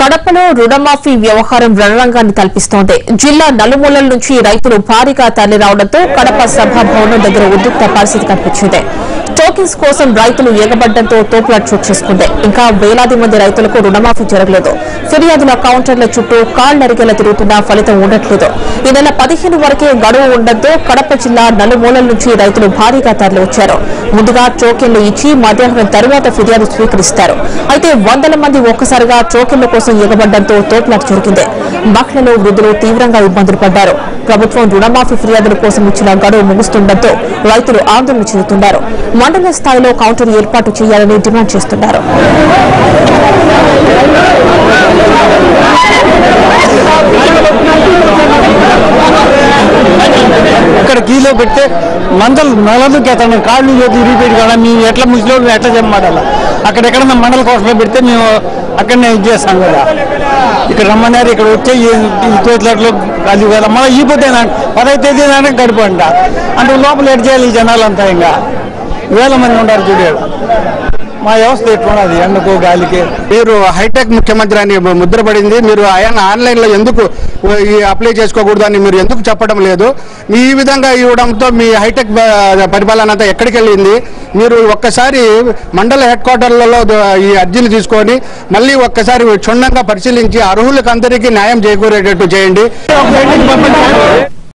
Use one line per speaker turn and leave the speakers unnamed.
కడపలో రుణమాఫీ వ్యవహారం రణరంగాన్ని తలపిస్తోంది. జిల్లా నలుమూలల నుంచి రైతులు భారీగా తరలిరావడంతో కడప సభాభవనం దగ్గర ఉద్రిక్త పరిస్థితి కనిపించింది. టోకెన్స్ కోసం రైతులు ఎగబడ్డంతో తోపులాట చోటు చేసుకుంది. ఇంకా వేలాది మంది రైతులకు రుణమాఫీ జరగలేదు. ఫిర్యాదుల కౌంటర్ల చుట్టూ కాళ్లరిగేలా తిరుగుతున్నా ఫలితం ఉండట్లేదు. ఈ నెల 15 వరకే గడువు ఉండడంతో కడప జిల్లా నలుమూలల నుంచి రైతులు భారీగా తరలివచ్చారు. ముందుగా టోకెన్లు ఇచ్చి మధ్యాహ్నం తరువాత ఫిర్యాదు స్వీకరిస్తారు. అయితే వందల మంది ఒక్కసారిగా టోకెన్ల కోసం ఎగబడ్డంతో తోపులాట జరిగింది. మహిళలు, వృద్ధులు తీవ్రంగా ఇబ్బందులు పడ్డారు. ప్రభుత్వం రుణమాఫీ ఫిర్యాదుల కోసం ఇచ్చిన గడువు ముగుస్తుండటంతో రైతులు ఆందోళన చెందుతున్నారు. మండల స్థాయిలో కౌంటర్ ఏర్పాటు చేయాలని డిమాండ్ చేస్తున్నారు.
ఇక్కడ కీలో పెడితే మందలకి అతను కాళ్ళు రిపీట్ కాదా మేము ఎట్లా ముసలి ఎట్లా చెప్పమాడాలి. అక్కడెక్కడన్నా మండల కోసమే పెడితే మేము అక్కడనే ఇది చేస్తాం కదా. ఇక్కడ రమ్మన్నారు, ఇక్కడ వచ్చే తోట్లట్లో అది కదా మళ్ళీ ఈ పొద్దు 15 తేదీ గడిపంట అంటే లోపల ఎడ్ చేయాలి. ఈ జనాలంతా ఇంకా వేల మంది ఉంటారు చూడారు. మా వ్యవస్థ ఎట్లున్నది ఎండకు గాలికి.
మీరు హైటెక్ ముఖ్యమంత్రి అని ముద్రపడింది. మీరు ఆయన ఆన్లైన్లో ఎందుకు అప్లై చేసుకోకూడదు అని మీరు ఎందుకు చెప్పడం లేదు? మీ ఈ విధంగా ఇవ్వడంతో మీ హైటెక్ పరిపాలన అంతా ఎక్కడికి వెళ్ళింది? మీరు ఒక్కసారి మండల హెడ్ క్వార్టర్లలో ఈ అర్జీలు తీసుకొని మళ్ళీ ఒక్కసారి క్షుణ్ణంగా పరిశీలించి అర్హులకు అందరికీ న్యాయం చేకూరేటట్టు చేయండి.